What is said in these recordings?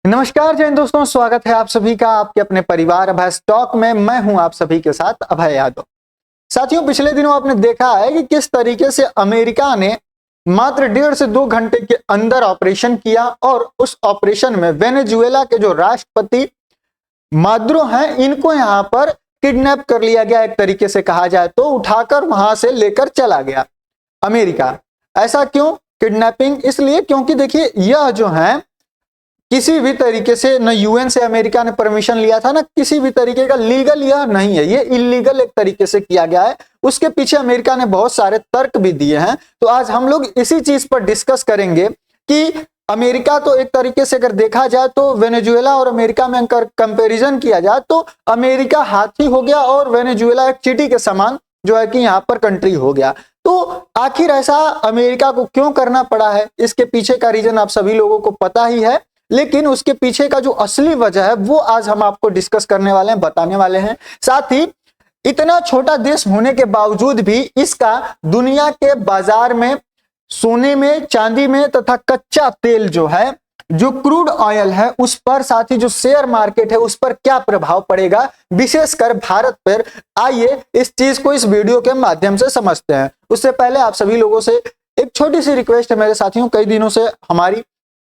नमस्कार जय हिंद दोस्तों, स्वागत है आप सभी का आपके अपने परिवार अभय स्टॉक में। मैं हूं आप सभी के साथ अभय यादव। साथियों, पिछले दिनों आपने देखा है कि किस तरीके से अमेरिका ने मात्र 1.5 से 2 घंटे के अंदर ऑपरेशन किया और उस ऑपरेशन में वेनेजुएला के जो राष्ट्रपति मादुरो हैं इनको यहां पर किडनैप कर लिया गया। एक तरीके से कहा जाए तो उठाकर वहां से लेकर चला गया अमेरिका। ऐसा क्यों किडनैपिंग? इसलिए क्योंकि देखिए यह जो है किसी भी तरीके से न यूएन से अमेरिका ने परमिशन लिया था, ना किसी भी तरीके का लीगल यह नहीं है, ये इलीगल एक तरीके से किया गया है। उसके पीछे अमेरिका ने बहुत सारे तर्क भी दिए हैं। तो आज हम लोग इसी चीज पर डिस्कस करेंगे कि अमेरिका तो एक तरीके से अगर देखा जाए तो वेनेजुएला और अमेरिका में अगर कंपैरिजन किया जाए तो अमेरिका हाथी हो गया और वेनेजुएला एक चींटी के समान जो है कि यहाँ पर कंट्री हो गया। तो आखिर ऐसा अमेरिका को क्यों करना पड़ा है, इसके पीछे का रीजन आप सभी लोगों को पता ही है, लेकिन उसके पीछे का जो असली वजह है वो आज हम आपको डिस्कस करने वाले हैं, बताने वाले हैं। साथ ही इतना छोटा देश होने के बावजूद भी इसका दुनिया के बाजार में सोने में, चांदी में तथा कच्चा तेल जो है, जो क्रूड ऑयल है उस पर, साथ ही जो शेयर मार्केट है उस पर क्या प्रभाव पड़ेगा, विशेषकर भारत पर। आइए इस चीज को इस वीडियो के माध्यम से समझते हैं। उससे पहले आप सभी लोगों से एक छोटी सी रिक्वेस्ट है मेरे साथियों, कई दिनों से हमारी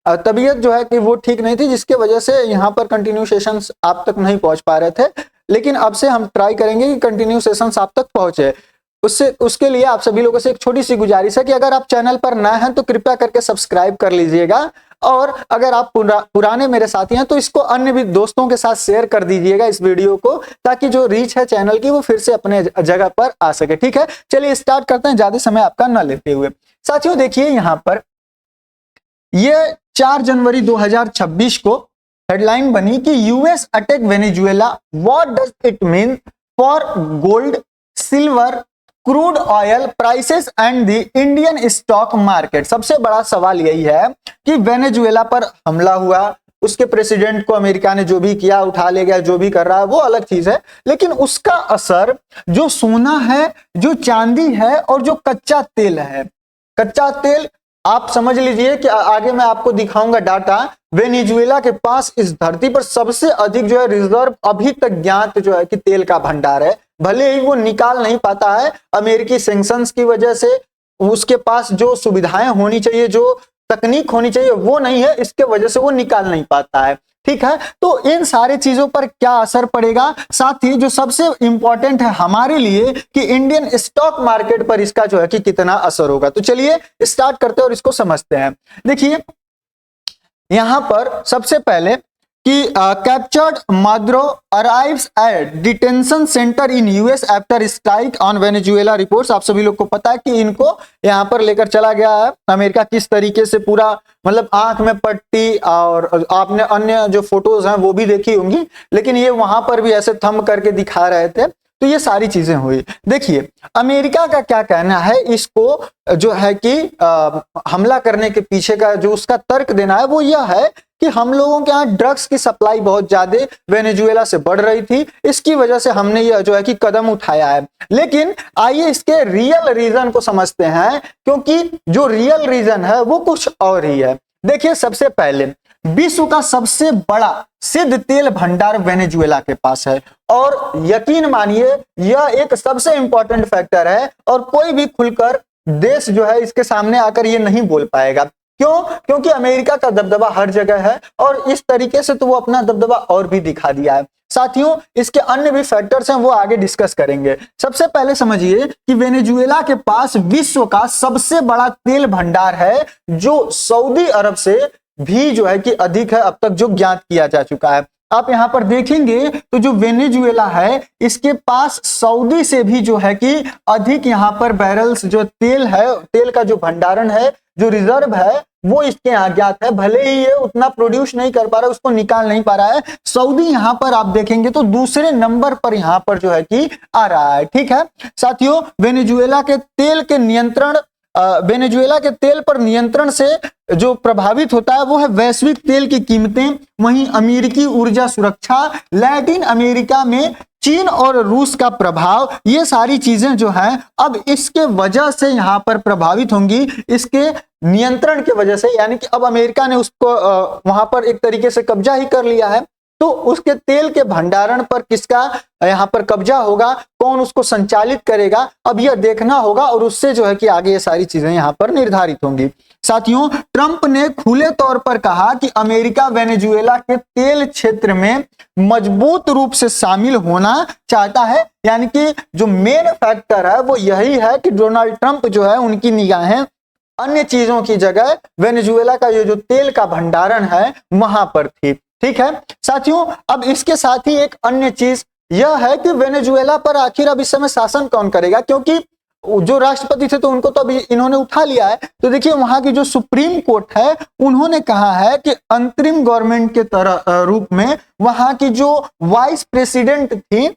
तबीयत जो है कि वो ठीक नहीं थी, जिसके वजह से यहाँ पर कंटिन्यू सेशंस आप तक नहीं पहुंच पा रहे थे, लेकिन अब से हम ट्राई करेंगे कि कंटिन्यू सेशंस आप तक पहुंचे। उसके लिए आप सभी लोगों से एक छोटी सी गुजारिश है कि अगर आप चैनल पर नए हैं तो कृपया करके सब्सक्राइब कर लीजिएगा, और अगर आप पुराने मेरे साथी हैं तो इसको अन्य भी दोस्तों के साथ शेयर कर दीजिएगा इस वीडियो को, ताकि जो रीच है चैनल की वो फिर से अपने जगह पर आ सके। ठीक है, चलिए स्टार्ट करते हैं ज्यादा समय आपका न लेते हुए। साथियों देखिए, यहाँ पर ये 4 जनवरी 2026 को हेडलाइन बनी कि US attack Venezuela, what does it mean for gold, silver, crude oil prices and the Indian stock market. सबसे बड़ा सवाल यही है कि वेनेजुएला पर हमला हुआ, उसके प्रेसिडेंट को अमेरिका ने जो भी किया उठा ले गया, जो भी कर रहा है वो अलग चीज है, लेकिन उसका असर जो सोना है, जो चांदी है और जो कच्चा तेल है, कच्चा तेल आप समझ लीजिए कि आगे मैं आपको दिखाऊंगा डाटा। वेनेजुएला के पास इस धरती पर सबसे अधिक जो है रिजर्व अभी तक ज्ञात जो है कि तेल का भंडार है, भले ही वो निकाल नहीं पाता है अमेरिकी सैंक्शंस की वजह से। उसके पास जो सुविधाएं होनी चाहिए, जो तकनीक होनी चाहिए वो नहीं है, इसके वजह से वो निकाल नहीं पाता है। ठीक है, तो इन सारी चीजों पर क्या असर पड़ेगा, साथ ही जो सबसे इंपॉर्टेंट है हमारे लिए कि इंडियन स्टॉक मार्केट पर इसका जो है कि कितना असर होगा। तो चलिए स्टार्ट करते हैं और इसको समझते हैं। देखिए यहां पर सबसे पहले कि captured Maduro arrives eight detention centre in US after strike on Venezuela reports. आप सभी लोग को पता है कि इनको यहां पर लेकर चला गया है अमेरिका, किस तरीके से पूरा मतलब आंख में पट्टी, और आपने अन्य जो फोटोज हैं वो भी देखी होंगी, लेकिन ये वहां पर भी ऐसे थंब करके दिखा रहे थे। तो ये सारी चीजें हुई। देखिए अमेरिका का क्या कहना है, इसको जो है कि हमला करने के पीछे का जो उसका तर्क देना है वो यह है कि हम लोगों के यहाँ ड्रग्स की सप्लाई बहुत ज्यादा वेनेजुएला से बढ़ रही थी, इसकी वजह से हमने यह जो है कि कदम उठाया है। लेकिन आइए इसके रियल रीजन को समझते हैं, क्योंकि जो रियल रीजन है वो कुछ और ही है। देखिए सबसे पहले विश्व का सबसे बड़ा सिद्ध तेल भंडार वेनेजुएला के पास है, और यकीन मानिए यह एक सबसे इंपॉर्टेंट फैक्टर है, और कोई भी खुलकर देश जो है इसके सामने आकर ये नहीं बोल पाएगा। क्यों? क्योंकि अमेरिका का दबदबा हर जगह है, और इस तरीके से तो वो अपना दबदबा और भी दिखा दिया है। साथियों इसके अन्य भी फैक्टर्स हैं, वो आगे डिस्कस करेंगे। सबसे पहले समझिए कि वेनेजुएला के पास विश्व का सबसे बड़ा तेल भंडार है, जो सऊदी अरब से भी जो है कि अधिक है, अब तक जो ज्ञात किया जा चुका है। आप यहां पर देखेंगे तो जो वेनेजुएला है इसके पास सऊदी से भी जो है कि अधिक यहां पर बैरल्स जो तेल है, तेल का जो भंडारण है, जो रिजर्व है वो इसके यहाँ ज्ञात है। भले ही ये उतना प्रोड्यूस नहीं कर पा रहा है, उसको निकाल नहीं पा रहा है। सऊदी यहां पर आप देखेंगे तो दूसरे नंबर पर यहां पर जो है कि आ रहा है। ठीक है साथियों, वेनेजुएला के तेल पर नियंत्रण से जो प्रभावित होता है वो है वैश्विक तेल की कीमतें, वहीं अमेरिकी ऊर्जा सुरक्षा, लैटिन अमेरिका में चीन और रूस का प्रभाव, ये सारी चीजें जो हैं अब इसके वजह से यहाँ पर प्रभावित होंगी, इसके नियंत्रण के वजह से। यानी कि अब अमेरिका ने उसको वहां पर एक तरीके से कब्जा ही कर लिया है, तो उसके तेल के भंडारण पर किसका यहाँ पर कब्जा होगा, कौन उसको संचालित करेगा, अब यह देखना होगा और उससे जो है कि आगे ये सारी चीजें यहाँ पर निर्धारित होंगी। साथियों, ट्रंप ने खुले तौर पर कहा कि अमेरिका वेनेजुएला के तेल क्षेत्र में मजबूत रूप से शामिल होना चाहता है। यानी कि जो मेन फैक्टर है वो यही है कि डोनाल्ड ट्रंप जो है उनकी निगाहें अन्य चीजों की जगह वेनेजुएला का ये जो तेल का भंडारण है वहां पर थी। ठीक है साथियों, अब इसके साथ ही एक अन्य चीज यह है कि वेनेजुएला पर आखिर अब इस समय शासन कौन करेगा, क्योंकि जो राष्ट्रपति थे तो उनको तो अभी इन्होंने उठा लिया है। तो देखिए वहां की जो सुप्रीम कोर्ट है उन्होंने कहा है कि अंतरिम गवर्नमेंट के तरह रूप में वहां की जो वाइस प्रेसिडेंट थी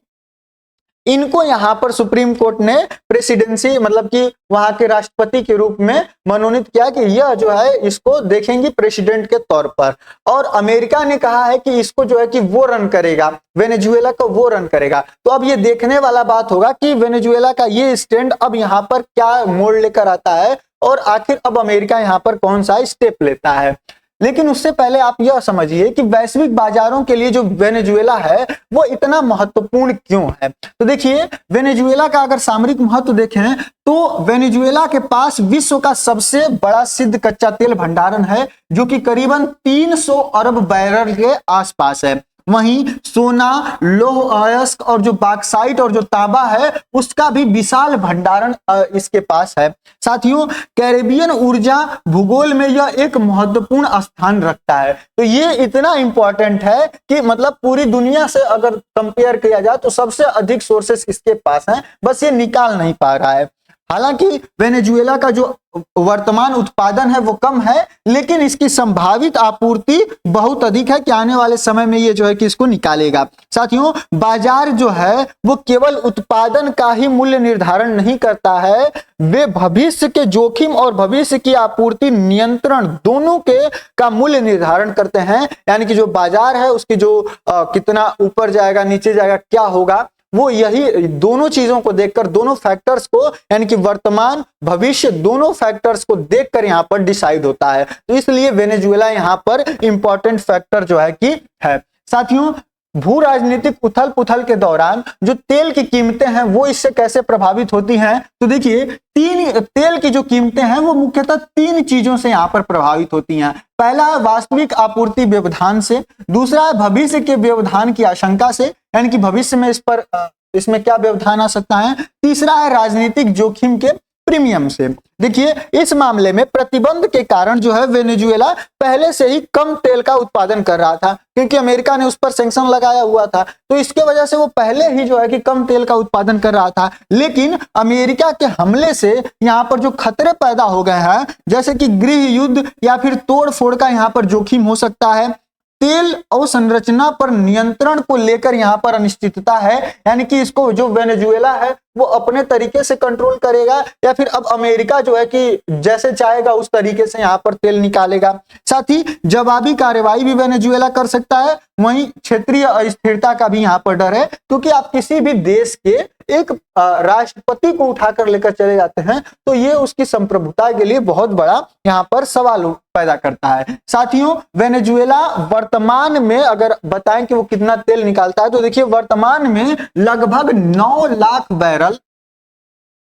इनको यहां पर सुप्रीम कोर्ट ने प्रेसिडेंसी मतलब कि वहां के राष्ट्रपति के रूप में मनोनीत किया कि यह जो है इसको देखेंगी प्रेसिडेंट के तौर पर। और अमेरिका ने कहा है कि इसको जो है कि वो रन करेगा, वेनेजुएला को वो रन करेगा। तो अब ये देखने वाला बात होगा कि वेनेजुएला का ये स्टैंड अब यहाँ पर क्या मोड़ लेकर आता है और आखिर अब अमेरिका यहाँ पर कौन सा स्टेप लेता है। लेकिन उससे पहले आप यह समझिए कि वैश्विक बाजारों के लिए जो वेनेजुएला है वो इतना महत्वपूर्ण क्यों है। तो देखिए वेनेजुएला का अगर सामरिक महत्व देखें तो वेनेजुएला के पास विश्व का सबसे बड़ा सिद्ध कच्चा तेल भंडारण है जो कि करीबन 300 अरब बैरल के आसपास है। वहीं सोना, लौह अयस्क और जो बॉक्साइट और जो तांबा है उसका भी विशाल भंडारण इसके पास है। साथियों, कैरेबियन ऊर्जा भूगोल में यह एक महत्वपूर्ण स्थान रखता है। तो ये इतना इंपॉर्टेंट है कि मतलब पूरी दुनिया से अगर कंपेयर किया जाए तो सबसे अधिक सोर्सेस इसके पास हैं, बस ये निकाल नहीं पा रहा है। हालांकि वेनेजुएला का जो वर्तमान उत्पादन है वो कम है, लेकिन इसकी संभावित आपूर्ति बहुत अधिक है कि आने वाले समय में ये जो है कि इसको निकालेगा। साथियों, बाजार जो है वो केवल उत्पादन का ही मूल्य निर्धारण नहीं करता है, वे भविष्य के जोखिम और भविष्य की आपूर्ति नियंत्रण दोनों के का मूल्य निर्धारण करते हैं। यानी कि जो बाजार है उसकी जो कितना ऊपर जाएगा नीचे जाएगा क्या होगा, वो यही दोनों चीजों को देखकर, दोनों फैक्टर्स को यानी कि वर्तमान भविष्य दोनों फैक्टर्स को देखकर यहाँ पर डिसाइड होता है। तो इसलिए वेनेजुएला यहाँ पर इंपॉर्टेंट फैक्टर जो है कि है। साथियों, भू राजनीतिक उथल पुथल के दौरान जो तेल की कीमतें हैं वो इससे कैसे प्रभावित होती हैं। तो देखिए तेल की जो कीमतें हैं वो मुख्यतः 3 चीजों से यहाँ पर प्रभावित होती हैं। पहला है वास्तविक आपूर्ति व्यवधान से, दूसरा है भविष्य के व्यवधान की आशंका से यानी कि भविष्य में इसमें क्या व्यवधान आ सकता है, तीसरा है राजनीतिक जोखिम के प्रीमियम से। देखिए इस मामले में प्रतिबंध के कारण जो है वेनेजुएला पहले से ही कम तेल का उत्पादन कर रहा था क्योंकि अमेरिका ने उस पर सैंक्शन लगाया हुआ था, तो इसके वजह से वो पहले ही जो है कि कम तेल का उत्पादन कर रहा था। लेकिन अमेरिका के हमले से यहाँ पर जो खतरे पैदा हो गए हैं जैसे कि गृह युद्ध या फिर तोड़ फोड़ का यहाँ पर जोखिम हो सकता है, तेल अवसंरचना पर नियंत्रण को लेकर यहाँ पर अनिश्चितता है यानी कि इसको जो वेनेजुएला है वो अपने तरीके से कंट्रोल करेगा या फिर अब अमेरिका जो है कि जैसे चाहेगा उस तरीके से यहाँ पर तेल निकालेगा। साथ ही जवाबी कार्रवाई भी वेनेजुएला कर सकता है, वहीं क्षेत्रीय अस्थिरता का भी यहाँ पर डर है क्योंकि आप किसी भी देश के एक राष्ट्रपति को उठाकर लेकर चले जाते हैं तो ये उसकी संप्रभुता के लिए बहुत बड़ा यहाँ पर सवाल पैदा करता है। साथियों, वेनेजुएला वर्तमान में अगर बताएं कि वो कितना तेल निकालता है तो देखिए वर्तमान में लगभग 9 लाख बैरल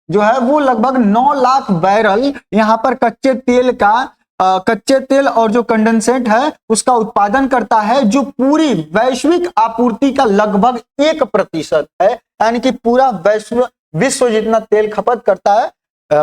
जो है वो लगभग 9 लाख बैरल यहाँ पर कच्चे तेल और जो कंडेंसेट है उसका उत्पादन करता है जो पूरी वैश्विक आपूर्ति का लगभग 1% है। यानी कि पूरा विश्व जितना तेल खपत करता है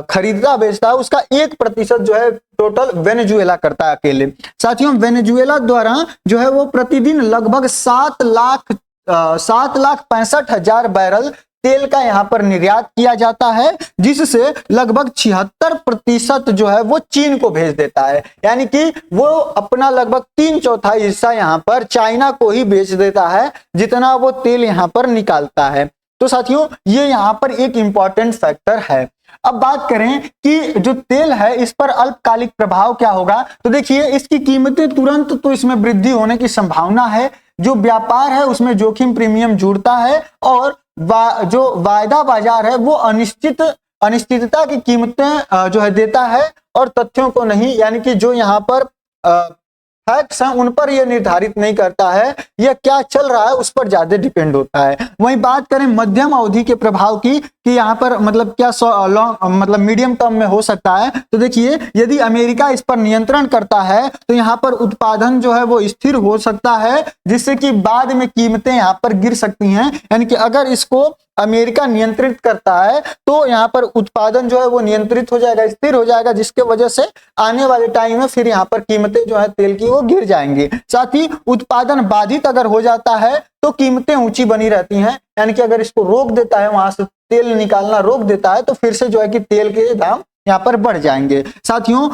खरीदता बेचता है उसका 1% जो है टोटल वेनेजुएला करता है अकेले। साथियों, वेनेजुएला द्वारा जो है वो प्रतिदिन लगभग 7,65,000 बैरल तेल का यहाँ पर निर्यात किया जाता है जिससे लगभग 76% जो है वो चीन को भेज देता है। यानी कि वो अपना लगभग 3/4 हिस्सा यहाँ पर चाइना को ही बेच देता है जितना वो तेल यहाँ पर निकालता है। तो साथियों, ये यहाँ पर एक इंपॉर्टेंट फैक्टर है। अब बात करें कि जो तेल है इस पर अल्पकालिक प्रभाव क्या होगा, तो देखिए इसकी कीमतें तुरंत तो इसमें वृद्धि होने की संभावना है जो व्यापार है उसमें जोखिम प्रीमियम जुड़ता है, और जो वायदा बाजार है वो अनिश्चितता की कीमतें जो है देता है और तथ्यों को नहीं, यानी कि जो यहाँ पर फैक्ट्स हैं उन पर यह निर्धारित नहीं करता है, यह क्या चल रहा है उस पर ज्यादा डिपेंड होता है। वहीं बात करें मध्यम अवधि के प्रभाव की कि यहाँ पर मतलब क्या मतलब मीडियम टर्म में हो सकता है, तो देखिए यदि अमेरिका इस पर नियंत्रण करता है तो यहाँ पर उत्पादन जो है वो स्थिर हो सकता है, जिससे कि बाद में कीमतें यहाँ पर गिर सकती हैं। यानी कि अगर इसको अमेरिका नियंत्रित करता है तो यहाँ पर उत्पादन जो है वो नियंत्रित हो जाएगा, स्थिर हो जाएगा, जिसके वजह से आने वाले टाइम में फिर यहाँ पर कीमतें जो है तेल की वो गिर जाएंगी। साथ ही उत्पादन बाधित अगर हो जाता है तो कीमतें ऊंची बनी रहती हैं, यानी कि अगर इसको रोक देता है, वहां से तेल निकालना रोक देता है, तो फिर से जो है कि तेल के दाम यहाँ पर बढ़ जाएंगे। साथियों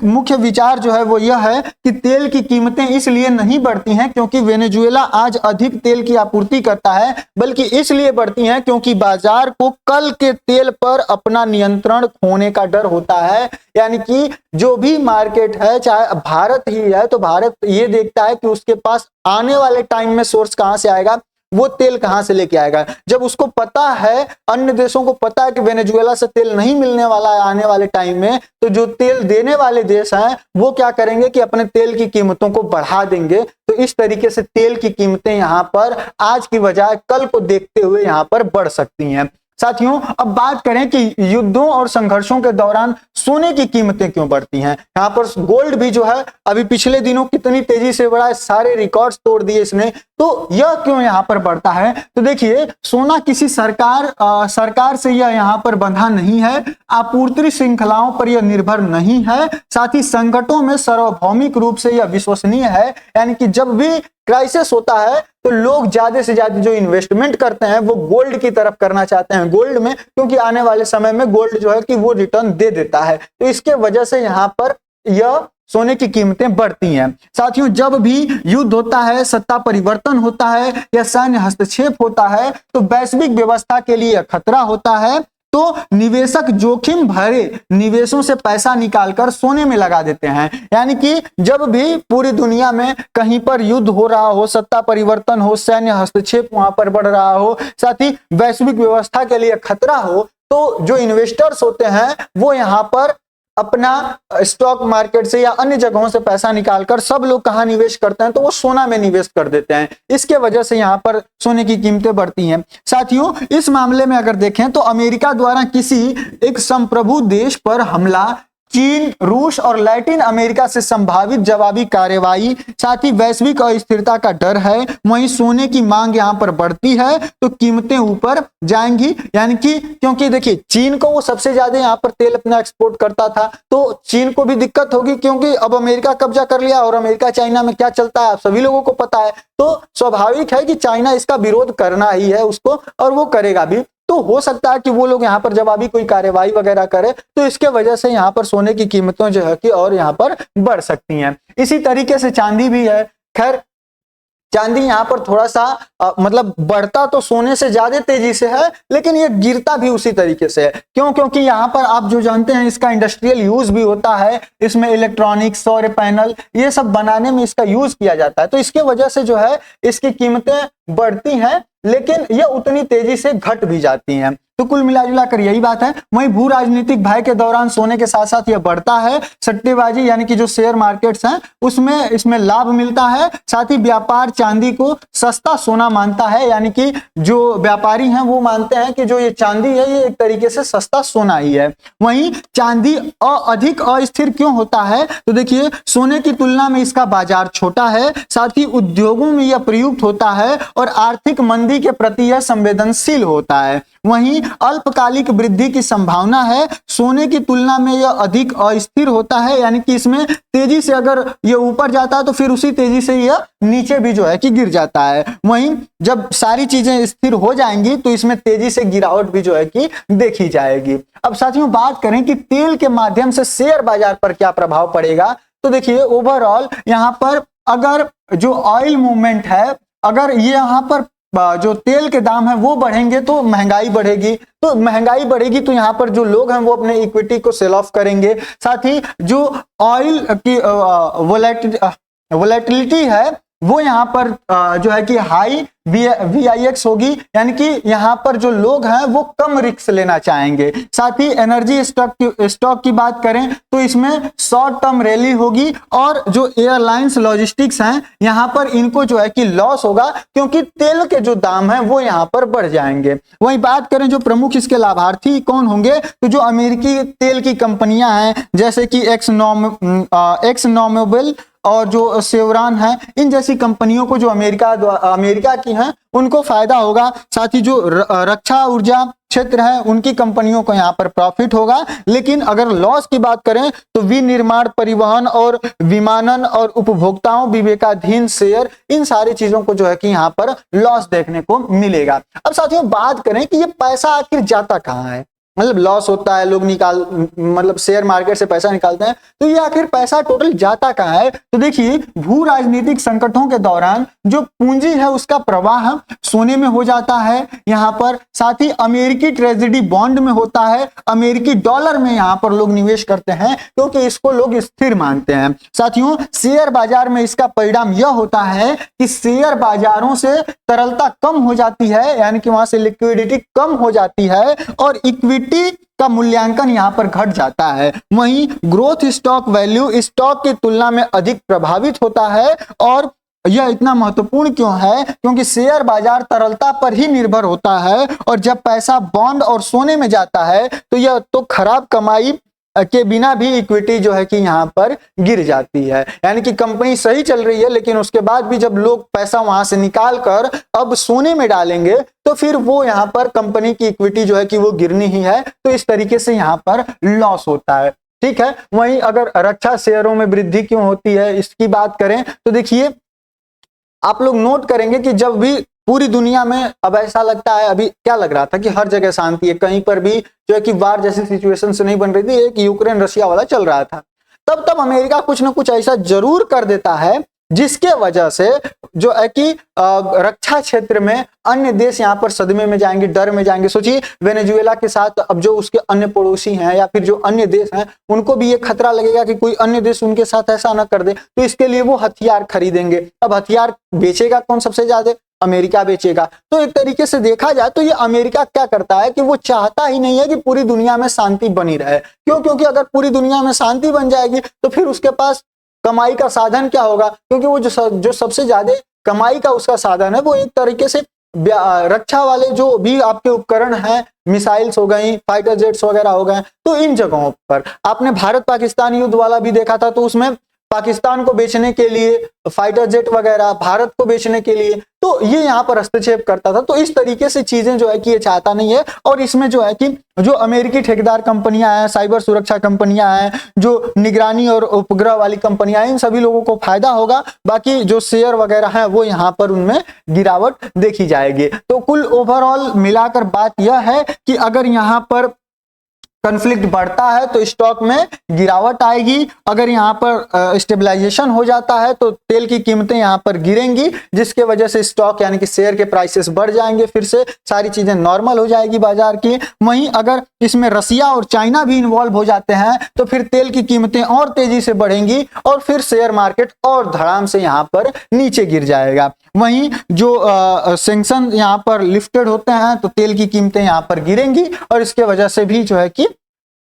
मुख्य विचार जो है वो यह है कि तेल की कीमतें इसलिए नहीं बढ़ती हैं क्योंकि वेनेजुएला आज अधिक तेल की आपूर्ति करता है, बल्कि इसलिए बढ़ती हैं क्योंकि बाजार को कल के तेल पर अपना नियंत्रण खोने का डर होता है। यानी कि जो भी मार्केट है, चाहे भारत ही है, तो भारत ये देखता है कि उसके पास आने वाले टाइम में सोर्स कहां से आएगा, वो तेल कहां से लेके आएगा। जब उसको पता है, अन्य देशों को पता है कि वेनेजुएला से तेल नहीं मिलने वाला है आने वाले टाइम में, तो जो तेल देने वाले देश हैं वो क्या करेंगे कि अपने तेल की कीमतों को बढ़ा देंगे। तो इस तरीके से तेल की कीमतें यहाँ पर आज की बजाय कल को देखते हुए यहाँ पर बढ़ सकती हैं। साथियों अब बात करें कि युद्धों और संघर्षों के दौरान सोने की कीमतें क्यों बढ़ती हैं। यहाँ पर गोल्ड भी जो है अभी पिछले दिनों कितनी तेजी से बढ़ा है, सारे रिकॉर्ड्स तोड़ दिए इसने, तो यह क्यों यहाँ पर बढ़ता है। तो देखिए सोना किसी सरकार से यह यहाँ पर बंधा नहीं है, आपूर्ति श्रृंखलाओं पर यह निर्भर नहीं है, साथ ही संकटों में सार्वभौमिक रूप से यह विश्वसनीय है। यानी कि जब भी क्राइसिस होता है तो लोग ज्यादा से ज्यादा जो इन्वेस्टमेंट करते हैं वो गोल्ड की तरफ करना चाहते हैं, गोल्ड में, क्योंकि आने वाले समय में गोल्ड जो है कि वो रिटर्न दे देता है। तो इसके वजह से यहाँ पर यह सोने की कीमतें बढ़ती हैं। साथियों जब भी युद्ध होता है, सत्ता परिवर्तन होता है या सैन्य हस्तक्षेप होता है तो वैश्विक व्यवस्था के लिए खतरा होता है, तो निवेशक जोखिम भरे निवेशों से पैसा निकालकर सोने में लगा देते हैं। यानी कि जब भी पूरी दुनिया में कहीं पर युद्ध हो रहा हो, सत्ता परिवर्तन हो, सैन्य हस्तक्षेप वहां पर बढ़ रहा हो, साथ ही वैश्विक व्यवस्था के लिए खतरा हो, तो जो इन्वेस्टर्स होते हैं वो यहाँ पर अपना स्टॉक मार्केट से या अन्य जगहों से पैसा निकालकर सब लोग कहां निवेश करते हैं, तो वो सोना में निवेश कर देते हैं। इसके वजह से यहां पर सोने की कीमतें बढ़ती हैं। साथियों इस मामले में अगर देखें तो अमेरिका द्वारा किसी एक संप्रभु देश पर हमला, चीन, रूस और लैटिन अमेरिका से संभावित जवाबी कार्रवाई, साथ ही वैश्विक अस्थिरता का डर है। वहीं सोने की मांग यहां पर बढ़ती है तो कीमतें ऊपर जाएंगी। यानी कि क्योंकि देखिए चीन को वो सबसे ज्यादा यहां पर तेल अपना एक्सपोर्ट करता था, तो चीन को भी दिक्कत होगी क्योंकि अब अमेरिका कब्जा कर लिया, और अमेरिका चाइना में क्या चलता है आप सभी लोगों को पता है। तो स्वाभाविक है कि चाइना इसका विरोध करना ही है उसको, और वो करेगा भी। तो हो सकता है कि वो लोग यहाँ पर जब अभी कोई कार्यवाही वगैरह करे तो इसके वजह से यहाँ पर सोने की कीमतें जो है कि और यहाँ पर बढ़ सकती हैं। इसी तरीके से चांदी भी है। खैर चांदी यहाँ पर थोड़ा सा मतलब बढ़ता तो सोने से ज्यादा तेजी से है, लेकिन ये गिरता भी उसी तरीके से है। क्यों? क्योंकि यहाँ पर आप जो जानते हैं इसका इंडस्ट्रियल यूज भी होता है, इसमें इलेक्ट्रॉनिक्स, सौर पैनल, ये सब बनाने में इसका यूज किया जाता है। तो इसके वजह से जो है इसकी कीमतें बढ़ती हैं, लेकिन ये उतनी तेजी से घट भी जाती हैं। तो कुल मिला कर यही बात है। वहीं भू राजनीतिक भय के दौरान सोने के साथ साथ यह बढ़ता है। सट्टेबाजी यानी कि जो शेयर मार्केट्स हैं उसमें इसमें लाभ मिलता है। साथ ही व्यापार चांदी को सस्ता सोना मानता है, यानी कि जो व्यापारी हैं वो मानते हैं कि जो ये चांदी है ये एक तरीके से सस्ता सोना ही है। वहीं चांदी अधिक अस्थिर क्यों होता है? तो देखिए सोने की तुलना में इसका बाजार छोटा है, साथ ही उद्योगों में यह प्रयुक्त होता है और आर्थिक मंदी के प्रति यह संवेदनशील होता है। वहीं अल्पकालिक वृद्धि की संभावना है। सोने की तुलना में यह अधिक अस्थिर होता है, यानी कि इसमें तेजी से अगर यह ऊपर जाता है तो फिर उसी तेजी से यह नीचे भी जो है कि गिर जाता है। वहीं जब सारी चीजें स्थिर हो जाएंगी तो इसमें तेजी से गिरावट भी जो है कि देखी जाएगी। अब साथियों बात करें कि तेल के माध्यम से शेयर बाजार पर क्या प्रभाव पड़ेगा, तो देखिए ओवरऑल यहाँ पर अगर जो ऑयल मूवमेंट है, अगर ये यहाँ पर जो तेल के दाम है वो बढ़ेंगे तो महंगाई बढ़ेगी, तो महंगाई बढ़ेगी तो यहाँ पर जो लोग हैं वो अपने इक्विटी को सेल ऑफ करेंगे। साथ ही जो ऑयल की वोलेटिलिटी है वो यहाँ पर जो है कि हाई VIX होगी, यानी कि यहाँ पर जो लोग हैं वो कम रिस्क लेना चाहेंगे। साथ ही एनर्जी स्टॉक की बात करें तो इसमें शॉर्ट टर्म रैली होगी, और जो एयरलाइंस लॉजिस्टिक्स हैं यहाँ पर इनको जो है कि लॉस होगा, क्योंकि तेल के जो दाम हैं वो यहाँ पर बढ़ जाएंगे। वहीं बात करें जो प्रमुख इसके लाभार्थी कौन होंगे, तो जो अमेरिकी तेल की कंपनियां हैं जैसे कि एक्स नॉमोबल और जो शेवरॉन है, इन जैसी कंपनियों को जो अमेरिका की हैं उनको फायदा होगा। साथ ही जो रक्षा ऊर्जा क्षेत्र है उनकी कंपनियों को यहाँ पर प्रॉफिट होगा। लेकिन अगर लॉस की बात करें तो विनिर्माण, परिवहन और विमानन और उपभोक्ताओं विवेकाधीन शेयर, इन सारी चीजों को जो है कि यहाँ पर लॉस देखने को मिलेगा। अब साथियों बात करें कि ये पैसा आखिर जाता कहाँ है, मतलब लॉस होता है, लोग मतलब शेयर मार्केट से पैसा निकालते हैं, तो ये आखिर पैसा टोटल जाता कहाँ है। तो देखिए, भू राजनीतिक संकटों के दौरान जो पूंजी है उसका प्रवाह सोने में हो जाता है यहाँ पर, साथ ही अमेरिकी ट्रेजरी बॉन्ड में होता है, अमेरिकी डॉलर में यहाँ पर लोग निवेश करते हैं क्योंकि इसको लोग स्थिर मानते हैं। साथियों, शेयर बाजार में इसका परिणाम यह होता है कि शेयर बाजारों से तरलता कम हो जाती है, यानी कि वहां से लिक्विडिटी कम हो जाती है और इक्विटी का मूल्यांकन यहां पर घट जाता है। वहीं ग्रोथ स्टॉक वैल्यू स्टॉक की तुलना में अधिक प्रभावित होता है, और यह इतना महत्वपूर्ण क्यों है, क्योंकि शेयर बाजार तरलता पर ही निर्भर होता है, और जब पैसा बॉन्ड और सोने में जाता है तो यह तो खराब कमाई के बिना भी इक्विटी जो है कि यहाँ पर गिर जाती है। यानी कि कंपनी सही चल रही है लेकिन उसके बाद भी जब लोग पैसा वहां से निकाल कर अब सोने में डालेंगे तो फिर वो यहाँ पर कंपनी की इक्विटी जो है कि वो गिरनी ही है। तो इस तरीके से यहाँ पर लॉस होता है। ठीक है, वहीं अगर रक्षा शेयरों में वृद्धि क्यों होती है इसकी बात करें तो देखिए, आप लोग नोट करेंगे कि जब भी पूरी दुनिया में, अब ऐसा लगता है, अभी क्या लग रहा था कि हर जगह शांति है, कहीं पर भी जो है कि वार जैसी सिचुएशन से नहीं बन रही थी, एक यूक्रेन रशिया वाला चल रहा था, तब अमेरिका कुछ ना कुछ ऐसा जरूर कर देता है जिसके वजह से जो है कि रक्षा क्षेत्र में अन्य देश यहाँ पर सदमे में जाएंगे, डर में जाएंगे। सोचिए, वेनेजुएला के साथ अब जो उसके अन्य पड़ोसी हैं या फिर जो अन्य देश हैं उनको भी ये खतरा लगेगा कि कोई अन्य देश उनके साथ ऐसा ना कर दे, तो इसके लिए वो हथियार खरीदेंगे। अब हथियार बेचेगा कौन सबसे ज्यादा? अमेरिका बेचेगा। तो एक तरीके से देखा जाए तो ये अमेरिका क्या करता है कि वो चाहता ही नहीं है कि पूरी दुनिया में शांति बनी रहे। क्यों? क्योंकि अगर पूरी दुनिया में शांति बन जाएगी तो फिर उसके पास कमाई का साधन क्या होगा? क्योंकि वो जो सबसे ज्यादा कमाई का उसका साधन है वो एक तरीके से रक्षा वाले जो भी आपके उपकरण हैं, मिसाइल्स हो गई, फाइटर जेट्स वगैरह हो गए, तो इन जगहों पर आपने भारत पाकिस्तान युद्ध वाला भी देखा था, तो उसमें पाकिस्तान को बेचने के लिए फाइटर जेट वगैरह, भारत को बेचने के लिए, तो ये यहाँ पर हस्तक्षेप करता था। तो इस तरीके से चीजें जो है कि ये चाहता नहीं है। और इसमें जो है कि जो अमेरिकी ठेकेदार कंपनियां हैं, साइबर सुरक्षा कंपनियां हैं, जो निगरानी और उपग्रह वाली कंपनियां हैं, इन सभी लोगों को फायदा होगा। बाकी जो शेयर वगैरह है वो यहाँ पर उनमें गिरावट देखी जाएगी। तो कुल ओवरऑल मिलाकर बात यह है कि अगर यहाँ पर कॉन्फ्लिक्ट बढ़ता है तो स्टॉक में गिरावट आएगी, अगर यहाँ पर स्टेबलाइजेशन हो जाता है तो तेल की कीमतें यहाँ पर गिरेंगी, जिसके वजह से स्टॉक यानी कि शेयर के प्राइसेस बढ़ जाएंगे, फिर से सारी चीजें नॉर्मल हो जाएगी बाजार की। वहीं अगर इसमें रसिया और चाइना भी इन्वॉल्व हो जाते हैं तो फिर तेल की कीमतें और तेजी से बढ़ेंगी और फिर शेयर मार्केट और धड़ाम से यहाँ पर नीचे गिर जाएगा। वहीं जो सैंक्शन यहाँ पर लिफ्टेड होते हैं तो तेल की कीमतें यहाँ पर गिरेंगी और इसके वजह से भी जो है कि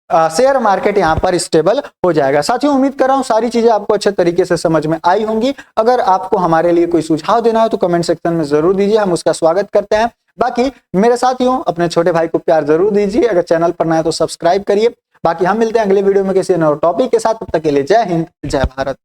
शेयर मार्केट यहाँ पर स्टेबल हो जाएगा। साथियों, उम्मीद कर रहा हूँ सारी चीजें आपको अच्छे तरीके से समझ में आई होंगी। अगर आपको हमारे लिए कोई सुझाव देना हो तो कमेंट सेक्शन में जरूर दीजिए, हम उसका स्वागत करते हैं। बाकी मेरे साथियों, अपने छोटे भाई को प्यार जरूर दीजिए, अगर चैनल पर नया है तो सब्सक्राइब करिए। बाकी हम मिलते हैं अगले वीडियो में किसी नए टॉपिक के साथ, तब तक के लिए जय हिंद, जय भारत।